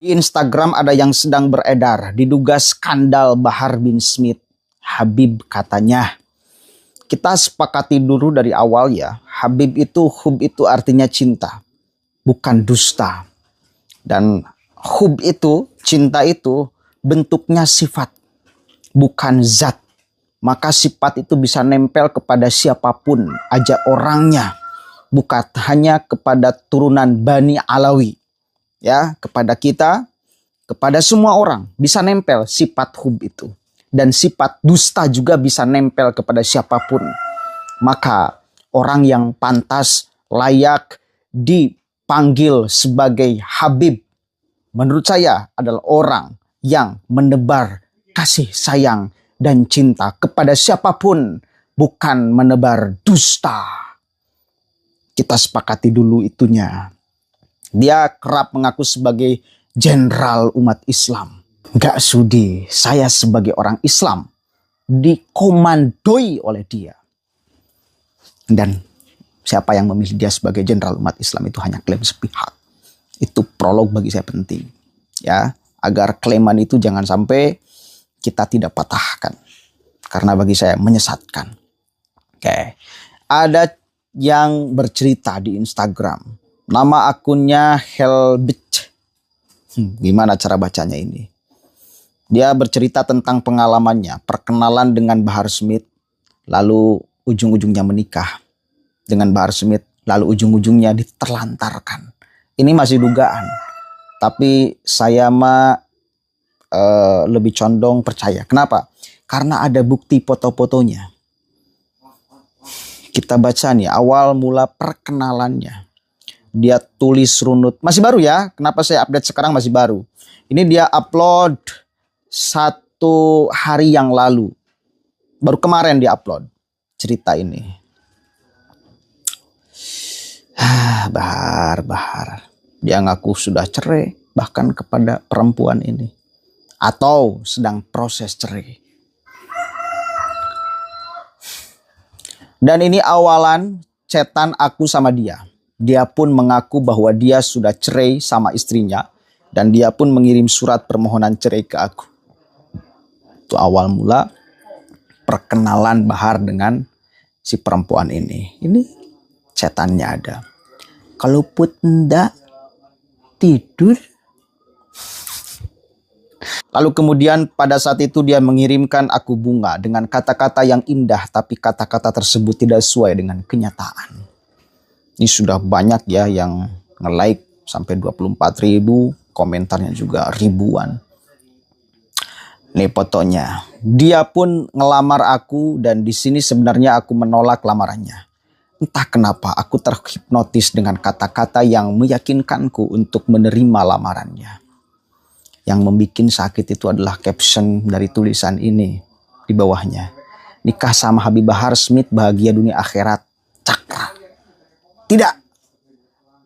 Di Instagram ada yang sedang beredar, diduga skandal Bahar bin Smith. Habib katanya. Kita sepakati dulu dari awal ya, Habib itu, hub itu artinya cinta, bukan dusta. Dan hub itu, cinta itu bentuknya sifat, bukan zat. Maka sifat itu bisa nempel kepada siapapun aja orangnya, bukan hanya kepada turunan Bani Alawi. Ya, kepada kita, kepada semua orang bisa nempel sifat hub itu. Dan sifat dusta juga bisa nempel kepada siapapun. Maka orang yang pantas, layak dipanggil sebagai Habib, menurut saya adalah orang yang menebar kasih sayang dan cinta kepada siapapun, bukan menebar dusta. Kita sepakati dulu itunya. Dia kerap mengaku sebagai jenderal umat Islam. Gak sudi saya sebagai orang Islam dikomandoi oleh dia. Dan siapa yang memilih dia sebagai jenderal umat Islam itu hanya klaim sepihak. Itu prolog bagi saya penting. Ya, agar klaiman itu jangan sampai kita tidak patahkan. Karena bagi saya menyesatkan. Oke. Ada yang bercerita di Instagram. Nama akunnya Helbich. Gimana cara bacanya ini? Dia bercerita tentang pengalamannya, perkenalan dengan Bahar Smith, lalu ujung-ujungnya menikah dengan Bahar Smith, lalu ujung-ujungnya diterlantarkan. Ini masih dugaan, tapi saya lebih condong percaya. Kenapa? Karena ada bukti foto-fotonya. Kita baca nih awal mula perkenalannya. Dia tulis runut, masih baru ya, kenapa saya update sekarang masih baru. Ini dia upload 1 hari yang lalu. Baru kemarin dia upload cerita ini. Bahar. Dia ngaku sudah cerai bahkan kepada perempuan ini. Atau sedang proses cerai. Dan ini awalan chatan aku sama dia. Dia pun mengaku bahwa dia sudah cerai sama istrinya. Dan dia pun mengirim surat permohonan cerai ke aku. Itu awal mula perkenalan Bahar dengan si perempuan ini. Ini chatannya ada. Kalau put ndak tidur. Lalu kemudian pada saat itu dia mengirimkan aku bunga dengan kata-kata yang indah. Tapi kata-kata tersebut tidak sesuai dengan kenyataan. Ini sudah banyak ya yang nge-like sampai 24.000, komentarnya juga ribuan. Nih fotonya. Dia pun ngelamar aku dan di sini sebenarnya aku menolak lamarannya. Entah kenapa aku terhipnotis dengan kata-kata yang meyakinkanku untuk menerima lamarannya. Yang membuat sakit itu adalah caption dari tulisan ini di bawahnya. Nikah sama Habib Bahar Smith bahagia dunia akhirat. Cakra. Tidak.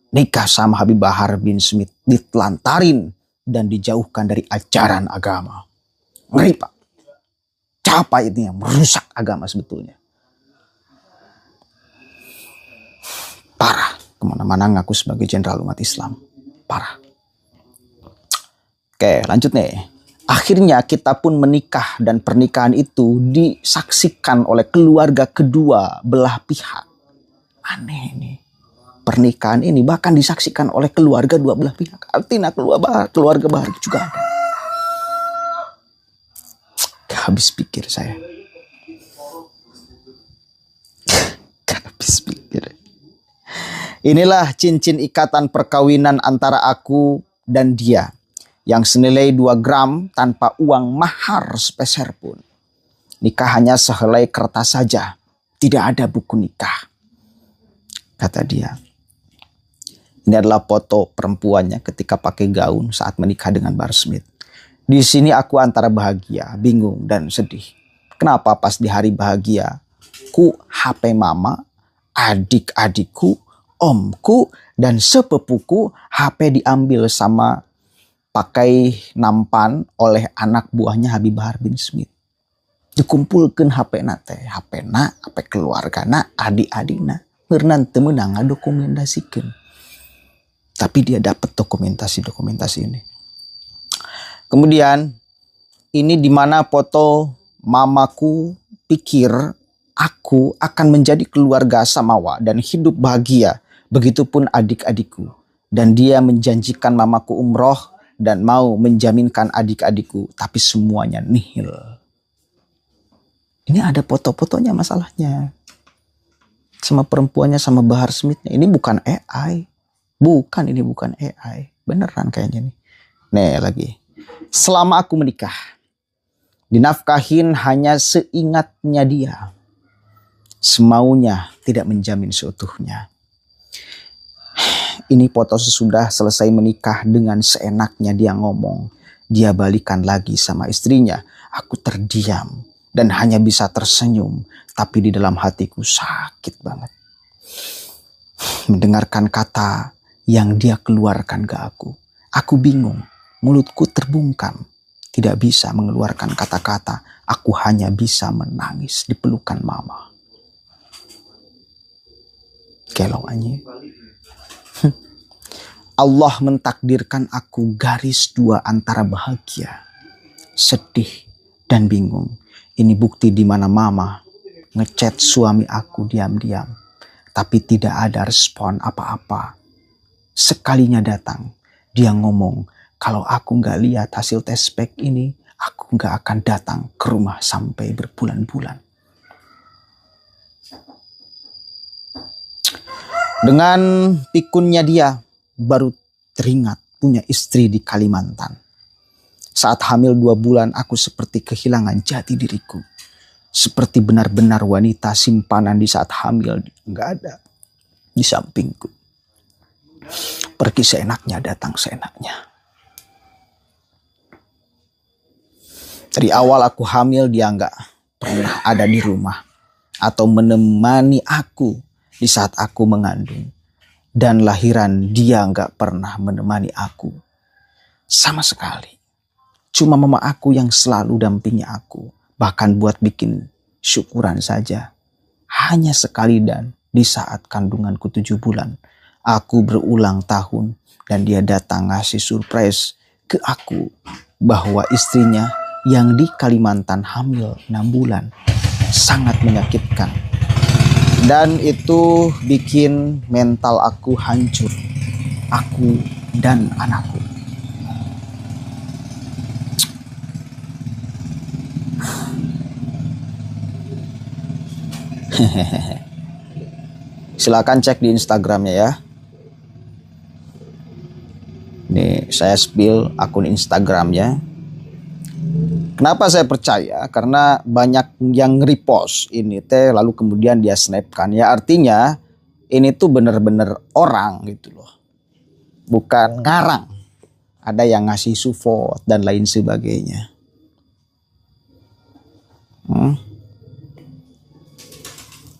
Nikah sama Habib Bahar bin Smith ditelantarin dan dijauhkan dari ajaran agama. Ngeri Pak. Siapa itu yang merusak agama sebetulnya? Parah. Kemana-mana ngaku sebagai jenderal umat Islam. Parah. Oke lanjut nih. Akhirnya kita pun menikah dan pernikahan itu disaksikan oleh keluarga kedua belah pihak. Aneh ini. Pernikahan ini bahkan disaksikan oleh keluarga dua belah pihak. Artinya keluarga Bahar juga ada. Habis pikir saya. Habis pikir. Inilah cincin ikatan perkawinan antara aku dan dia. Yang senilai 2 gram tanpa uang mahar sepeser pun. Nikah hanya sehelai kertas saja. Tidak ada buku nikah. Kata dia. Ini adalah foto perempuannya ketika pakai gaun saat menikah dengan Bahar Smith. Di sini aku antara bahagia, bingung, dan sedih. Kenapa pas di hari bahagia, HP mama, adik-adikku, omku, dan sepupuku HP diambil sama pakai nampan oleh anak buahnya Habib Bahar bin Smith. Dikumpulkan HP nate, HP keluarga na, adik-adik na, merenang temenang dokumentasikan. Tapi dia dapat dokumentasi ini. Kemudian ini dimana foto mamaku pikir aku akan menjadi keluarga samawa dan hidup bahagia. Begitupun adik-adikku. Dan dia menjanjikan mamaku umroh dan mau menjaminkan adik-adikku. Tapi semuanya nihil. Ini ada foto-fotonya masalahnya. Sama perempuannya, sama Bahar Smithnya. Ini bukan AI. Ini bukan AI. Beneran kayaknya nih. Nih lagi. Selama aku menikah, dinafkahin hanya seingatnya dia. Semaunya, tidak menjamin seutuhnya. Ini foto sesudah selesai menikah dengan seenaknya dia ngomong. Dia balikan lagi sama istrinya. Aku terdiam dan hanya bisa tersenyum. Tapi di dalam hatiku sakit banget. Mendengarkan kata yang dia keluarkan ke aku. Aku bingung. Mulutku terbungkam. Tidak bisa mengeluarkan kata-kata. Aku hanya bisa menangis di pelukan mama. Kelau anjing. Allah mentakdirkan aku garis dua antara bahagia, sedih, dan bingung. Ini bukti di mana mama ngechat suami aku diam-diam. Tapi tidak ada respon apa-apa. Sekalinya datang, dia ngomong, kalau aku nggak lihat hasil tes pack ini, aku nggak akan datang ke rumah sampai berbulan-bulan. Dengan pikunnya dia, baru teringat punya istri di Kalimantan. Saat hamil 2 bulan, aku seperti kehilangan jati diriku. Seperti benar-benar wanita simpanan di saat hamil, nggak ada di sampingku. Pergi seenaknya, datang seenaknya. Dari awal aku hamil, dia nggak pernah ada di rumah atau menemani aku di saat aku mengandung. Dan lahiran dia nggak pernah menemani aku sama sekali. Cuma mama aku yang selalu dampingi aku. Bahkan buat bikin syukuran saja. Hanya sekali dan di saat kandunganku 7 bulan. Aku berulang tahun dan dia datang ngasih surprise ke aku. Bahwa istrinya yang di Kalimantan hamil 6 bulan. Sangat menyakitkan. Dan itu bikin mental aku hancur. Aku dan anakku. Silakan cek di Instagramnya ya. Nih saya spill akun Instagramnya. Kenapa saya percaya? Karena banyak yang repost ini teh lalu kemudian dia snapkan. Ya artinya ini tuh bener-bener orang gitu loh. Bukan ngarang. Ada yang ngasih support dan lain sebagainya.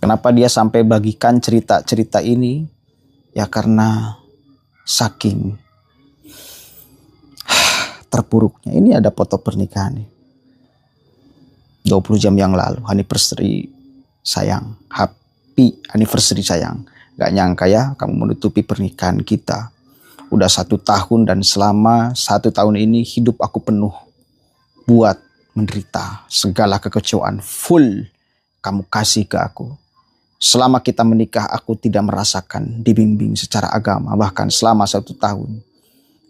Kenapa dia sampai bagikan cerita-cerita ini? Ya karena saking terpuruknya. Ini ada foto pernikahan nih. 20 jam yang lalu. Anniversary sayang. Happy anniversary sayang. Gak nyangka ya kamu menutupi pernikahan kita. Udah 1 tahun dan selama 1 tahun ini hidup aku penuh. Buat menderita segala kekecewaan full kamu kasih ke aku. Selama kita menikah aku tidak merasakan dibimbing secara agama. Bahkan selama 1 tahun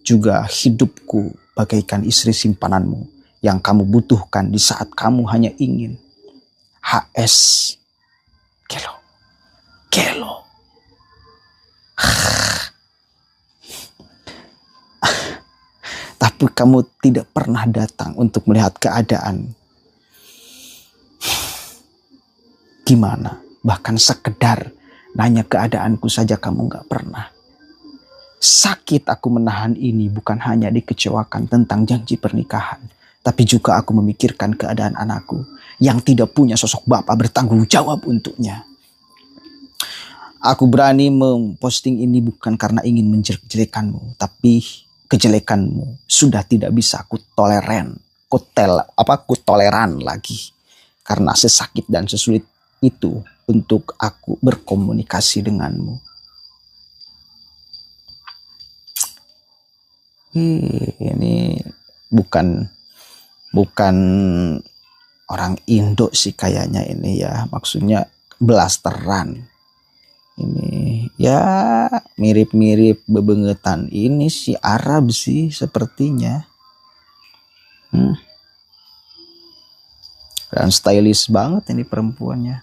juga hidupku bagaikan istri simpananmu yang kamu butuhkan di saat kamu hanya ingin HS kelo. Tapi kamu tidak pernah datang untuk melihat keadaan. Gimana? Bahkan sekedar nanya keadaanku saja kamu gak pernah. Sakit aku menahan ini bukan hanya dikecewakan tentang janji pernikahan. Tapi juga aku memikirkan keadaan anakku yang tidak punya sosok bapak bertanggung jawab untuknya. Aku berani memposting ini bukan karena ingin menjelek-jelekanmu. Tapi kejelekanmu sudah tidak bisa kutoleran lagi. Karena sesakit dan sesulit itu untuk aku berkomunikasi denganmu. Ini bukan bukan orang Indo sih kayaknya ini ya. Maksudnya blasteran. Ini ya mirip-mirip bebengetan ini si Arab sih sepertinya. Dan stylish banget ini perempuannya.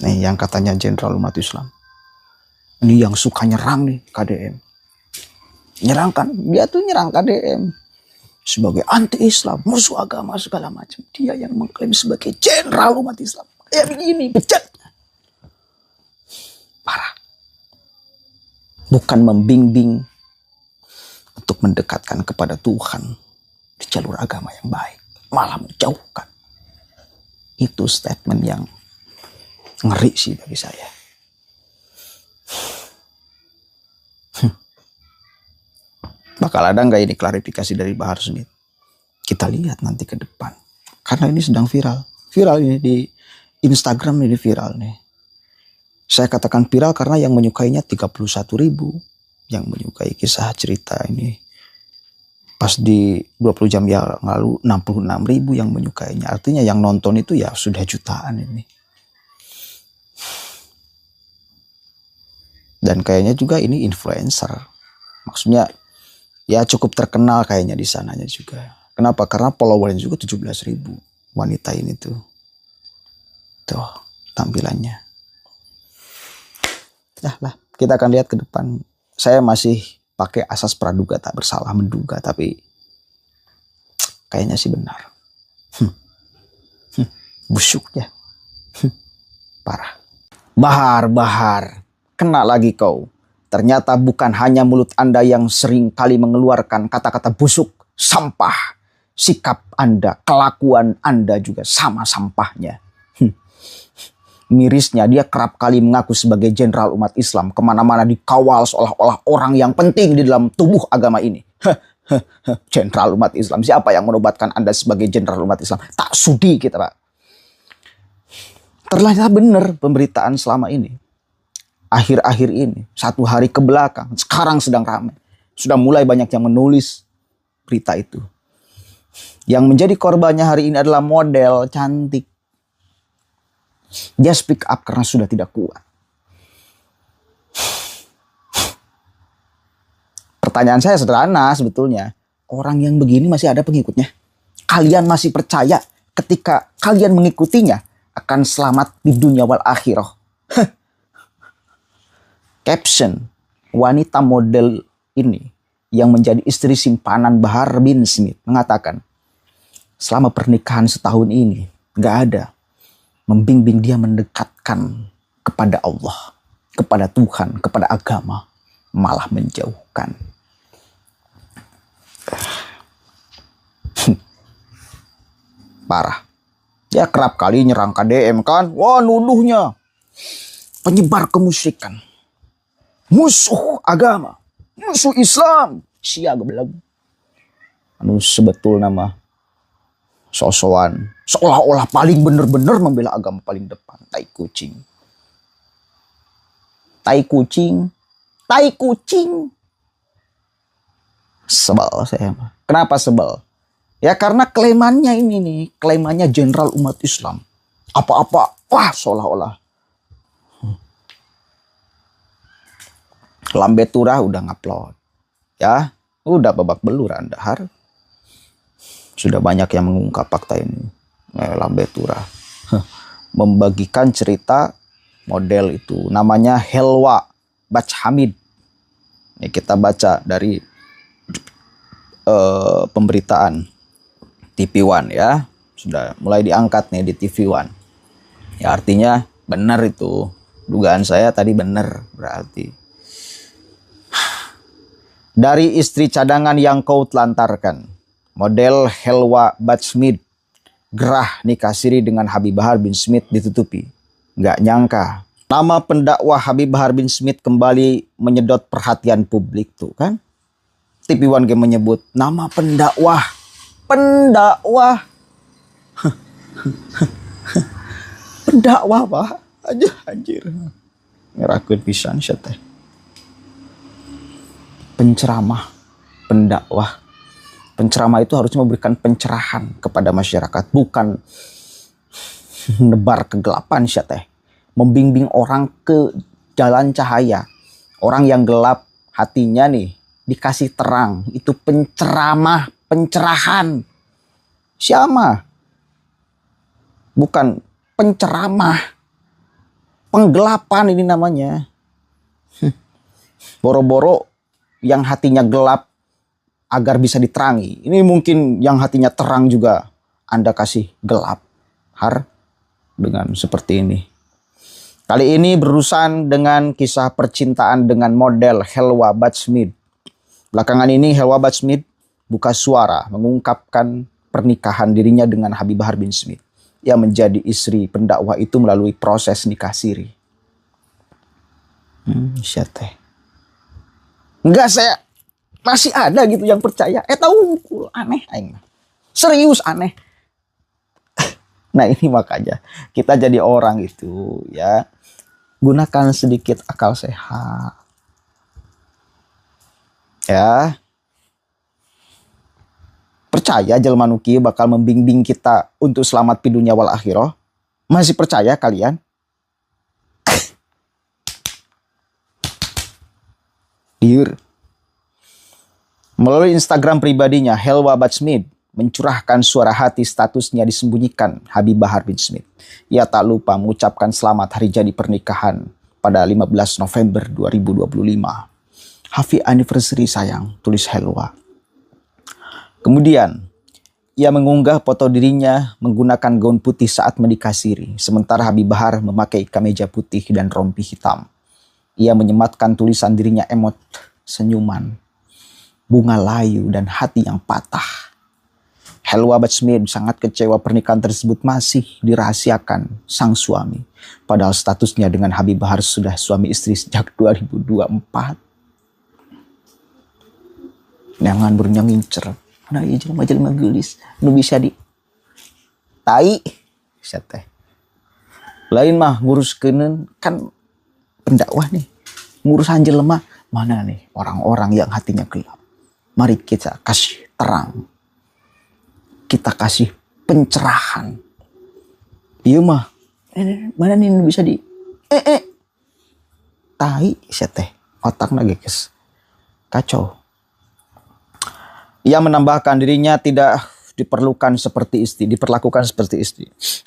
Nih yang katanya jenderal umat Islam. Ini yang suka nyerang nih KDM. Nyerang kan, dia tuh nyerang KDM. Sebagai anti-Islam, musuh agama segala macam. Dia yang mengklaim sebagai jenderal umat Islam. Kayak begini, bejat. Parah. Bukan membimbing untuk mendekatkan kepada Tuhan di jalur agama yang baik. Malah menjauhkan. Itu statement yang ngeri sih bagi saya. Bakal ada nggak ini klarifikasi dari Bahar Smith? Kita lihat nanti ke depan. Karena ini sedang viral. Viral ini di Instagram, ini viral nih. Saya katakan viral karena yang menyukainya 31.000. Yang menyukai kisah cerita ini. Pas di 20 jam yang lalu 66.000 yang menyukainya. Artinya yang nonton itu ya sudah jutaan ini. Dan kayaknya juga ini influencer. Maksudnya ya cukup terkenal kayaknya di sananya juga. Kenapa? Karena followernya juga 17.000 wanita ini tuh. Tuh tampilannya. Dah lah, kita akan lihat ke depan. Saya masih pakai asas praduga tak bersalah menduga, tapi kayaknya sih benar. Busuknya. Parah. Bahar, kena lagi kau. Ternyata bukan hanya mulut Anda yang sering kali mengeluarkan kata-kata busuk, sampah. Sikap Anda, kelakuan Anda juga sama sampahnya. Mirisnya dia kerap kali mengaku sebagai jenderal umat Islam. Kemana-mana dikawal seolah-olah orang yang penting di dalam tubuh agama ini. Jenderal umat Islam. Siapa yang menobatkan Anda sebagai jenderal umat Islam? Tak sudi kita, Pak. Ternyata benar pemberitaan selama ini. Akhir-akhir ini, satu hari ke belakang, sekarang sedang ramai. Sudah mulai banyak yang menulis berita itu. Yang menjadi korbannya hari ini adalah model cantik. Dia speak up karena sudah tidak kuat. Pertanyaan saya sederhana sebetulnya. Orang yang begini masih ada pengikutnya? Kalian masih percaya ketika kalian mengikutinya akan selamat di dunia wal akhirah? Caption, wanita model ini yang menjadi istri simpanan Bahar bin Smith mengatakan, selama pernikahan setahun ini gak ada membimbing dia mendekatkan kepada Allah, kepada Tuhan, kepada agama, malah menjauhkan. Parah. Dia kerap kali nyerang KDM kan. Wah, nuduhnya penyebar kemusyrikan, musuh agama, musuh Islam. Siaga belagu. Anu sebetul nama sosokan, seolah-olah paling benar-benar membela agama paling depan. Tai kucing. Tai kucing. Tai kucing. Sebel saya. Kenapa sebel? Ya karena klaimannya ini nih. Klaimannya jenderal umat Islam. Apa-apa. Wah seolah-olah. Lambe Turah udah ngupload. Ya. Udah babak belur Anda har. Sudah banyak yang mengungkap fakta ini. Lambe Turah membagikan cerita model itu. Namanya Helwa Bachhamid. Ini kita baca dari pemberitaan TV One ya. Sudah mulai diangkat nih di TV One. Ya artinya benar itu. Dugaan saya tadi benar berarti. Dari istri cadangan yang kau telantarkan. Model Helwa Bachhamid gerah nikah siri dengan Habib Bahar bin Smith ditutupi. Nggak nyangka nama pendakwah Habib Bahar bin Smith kembali menyedot perhatian publik tuh kan. TV One Game menyebut nama pendakwah. Pendakwah. Pendakwah Pak. Aja anjir. Ngerakeun pisan sia teh. Penceramah, pendakwah. Penceramah itu harusnya memberikan pencerahan kepada masyarakat, bukan nebar kegelapan sia teh. Membimbing orang ke jalan cahaya. Orang yang gelap hatinya nih dikasih terang. Itu penceramah, pencerahan. Siapa? Bukan penceramah. Penggelapan ini namanya. Boro-boro yang hatinya gelap agar bisa diterangi. Ini mungkin yang hatinya terang juga Anda kasih gelap. Dengan seperti ini. Kali ini berurusan dengan kisah percintaan dengan model Helwa Bachschmidt. Belakangan ini Helwa Bachschmidt buka suara mengungkapkan pernikahan dirinya dengan Habib Bahar bin Smith. Ia menjadi istri pendakwah itu melalui proses nikah siri. Syateh. Enggak, saya masih ada gitu yang percaya. Tahu aneh aing. Serius aneh. Nah ini makanya kita jadi orang itu ya, gunakan sedikit akal sehat. Ya. Percaya jelma nu kieu bakal membimbing kita untuk selamat di dunia wal akhirah? Masih percaya kalian? Liur. Melalui Instagram pribadinya, Helwa Bachschmidt mencurahkan suara hati statusnya disembunyikan Habib Bahar bin Smith. Ia tak lupa mengucapkan selamat hari jadi pernikahan pada 15 November 2025. Happy anniversary sayang, tulis Helwa. Kemudian, ia mengunggah foto dirinya menggunakan gaun putih saat menikah siri. Sementara Habib Bahar memakai kemeja putih dan rompi hitam. Ia menyematkan tulisan dirinya emot senyuman, bunga layu dan hati yang patah. Helwa Bachschmidt sangat kecewa pernikahan tersebut masih dirahasiakan sang suami. Padahal statusnya dengan Habib Bahar sudah suami istri sejak 2024. Jangan bernya ngincer. Nah iya jelema gelis. Nu bisa di tai. Teh. Lain mah nguruskeun kan pendakwah nih. Ngurusan jelema mana nih orang-orang yang hatinya gelap. Mari kita kasih terang. Kita kasih pencerahan. Iya mah. Mana nih bisa di tai teh. Otakna geus kacau. Ia menambahkan dirinya tidak diperlakukan seperti istri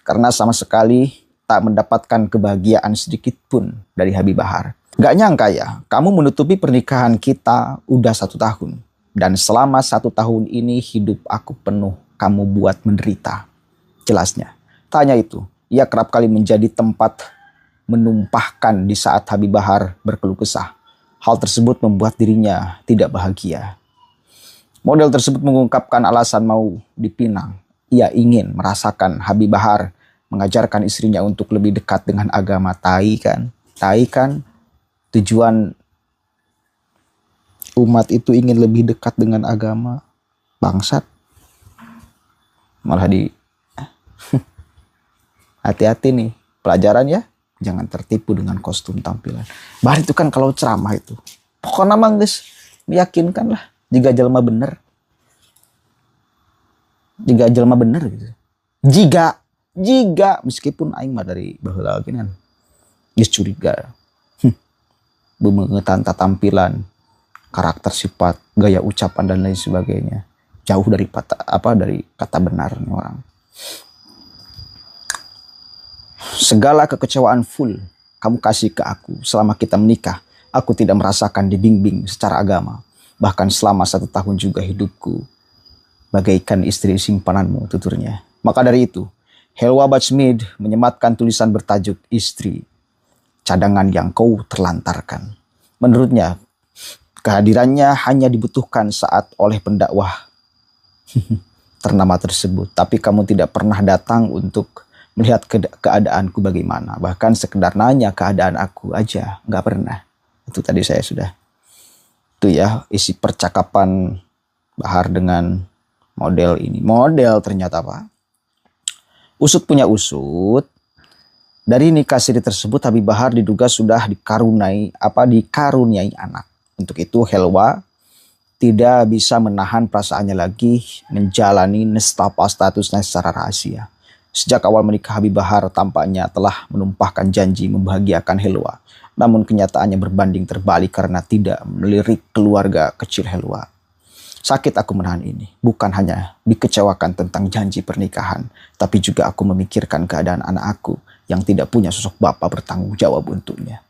karena sama sekali tak mendapatkan kebahagiaan sedikit pun dari Habib Bahar. Gak nyangka ya, kamu menutupi pernikahan kita udah 1 tahun. Dan selama 1 tahun ini hidup aku penuh kamu buat menderita. Jelasnya. Tanya itu, ia kerap kali menjadi tempat menumpahkan di saat Habib Bahar berkeluh kesah. Hal tersebut membuat dirinya tidak bahagia. Model tersebut mengungkapkan alasan mau dipinang. Ia ingin merasakan Habib Bahar mengajarkan istrinya untuk lebih dekat dengan agama. Tai kan tujuan umat itu ingin lebih dekat dengan agama. Bangsat. Malah hati-hati nih pelajaran ya. Jangan tertipu dengan kostum tampilan. Bahar itu kan kalau ceramah itu pokoknya mah geus meyakinkan lah. Jika jelma bener gitu. Jika meskipun aing mah dari baheula geunan geus curiga. Bemengetan tampilan, karakter sifat, gaya ucapan dan lain sebagainya. Jauh dari kata benar nih orang. Segala kekecewaan full kamu kasih ke aku selama kita menikah. Aku tidak merasakan dibimbing secara agama. Bahkan selama 1 tahun juga hidupku bagaikan istri simpananmu, tuturnya. Maka dari itu, Helwa Bachschmidt menyematkan tulisan bertajuk Istri, Cadangan yang Kau Terlantarkan. Menurutnya, kehadirannya hanya dibutuhkan saat oleh pendakwah ternama tersebut. Tapi kamu tidak pernah datang untuk melihat keadaanku bagaimana. Bahkan sekedar nanya keadaan aku aja, nggak pernah. Itu tadi saya sudah. Itu ya isi percakapan Bahar dengan model ini. Model ternyata Pak. Usut punya usut. Dari nikah siri tersebut Habib Bahar diduga sudah dikaruniai anak. Untuk itu Helwa tidak bisa menahan perasaannya lagi menjalani nestapa statusnya secara rahasia. Sejak awal menikah Habib Bahar tampaknya telah menumpahkan janji membahagiakan Helwa. Namun kenyataannya berbanding terbalik karena tidak melirik keluarga kecil Helwa. Sakit aku menahan ini, bukan hanya dikecewakan tentang janji pernikahan, tapi juga aku memikirkan keadaan anak aku yang tidak punya sosok bapak bertanggung jawab untuknya.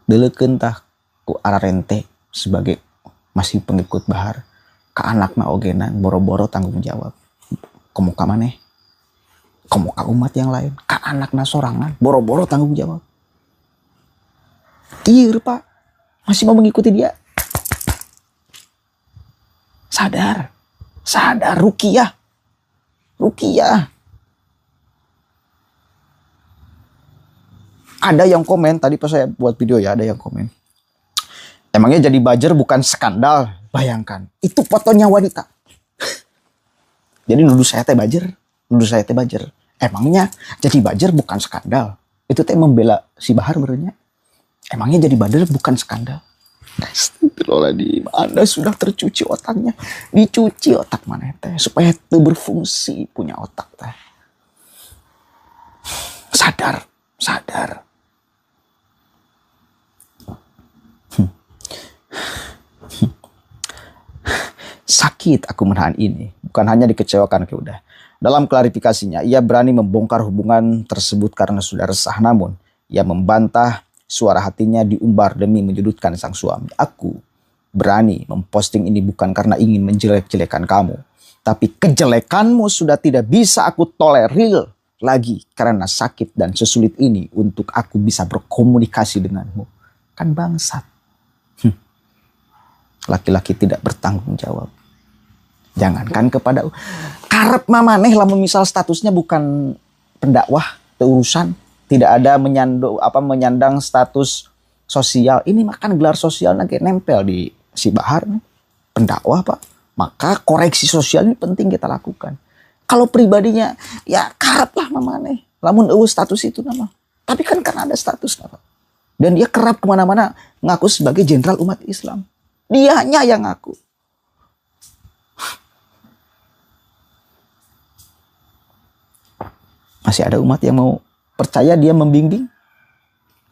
Deleukeun tah ku ararente sebagai masih pengikut Bahar, ke anakna ogenan boro-boro tanggung jawab. Komo ka maneh? Komo ka umat yang lain? Ka anakna sorangan boro-boro tanggung jawab. Iya Pak, masih mau mengikuti dia. Sadar, Rukiah. Ada yang komen, tadi pas saya buat video ya, ada yang komen. Emangnya jadi buzzer bukan skandal? Bayangkan, itu fotonya wanita. Jadi nuduh saya teh buzzer. Emangnya jadi buzzer bukan skandal? Itu teh membela si Bahar berenya. Emangnya jadi buzzer bukan skandal? Astagfirullahaladzim, Anda sudah tercuci otaknya. Dicuci otak mana teh supaya itu berfungsi punya otak teh. Sadar. Sakit aku menahan ini, bukan hanya dikecewakan udah. Dalam klarifikasinya, ia berani membongkar hubungan tersebut karena sudah resah, namun ia membantah suara hatinya diumbar demi menyudutkan sang suami. Aku berani memposting ini bukan karena ingin menjelek-jelekan kamu, tapi kejelekanmu sudah tidak bisa aku tolerir lagi karena sakit dan sesulit ini untuk aku bisa berkomunikasi denganmu. Kan bangsat. Laki-laki tidak bertanggung jawab. Jangankan kepada karep mamaneh lamun misal statusnya bukan pendakwah, urusan tidak ada menyandang status sosial. Ini makan gelar sosial lagi nempel di si Bahar nih. Pendakwah Pak. Maka koreksi sosial ini penting kita lakukan. Kalau pribadinya ya karep lah mamaneh. Lamun status itu nama. Tapi kan ada status Pak. Dan dia kerap kemana-mana ngaku sebagai jenderal umat Islam. Dianya yang ngaku. Masih ada umat yang mau percaya dia membimbing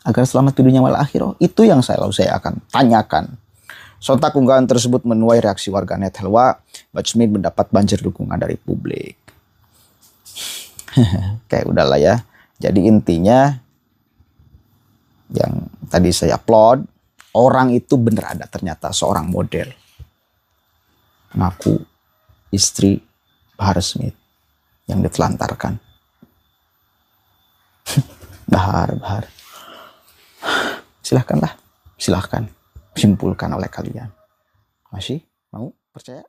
agar selamat di dunia wal akhirah. Itu yang saya akan tanyakan. Sontak unggahan tersebut menuai reaksi warganet. Helwa Bahar mendapat banjir dukungan dari publik. Kayak udahlah ya. Jadi intinya yang tadi saya upload, orang itu bener ada ternyata seorang model ngaku istri Bahar Smith yang ditelantarkan. Bahar. Silahkan simpulkan oleh kalian. Masih mau percaya?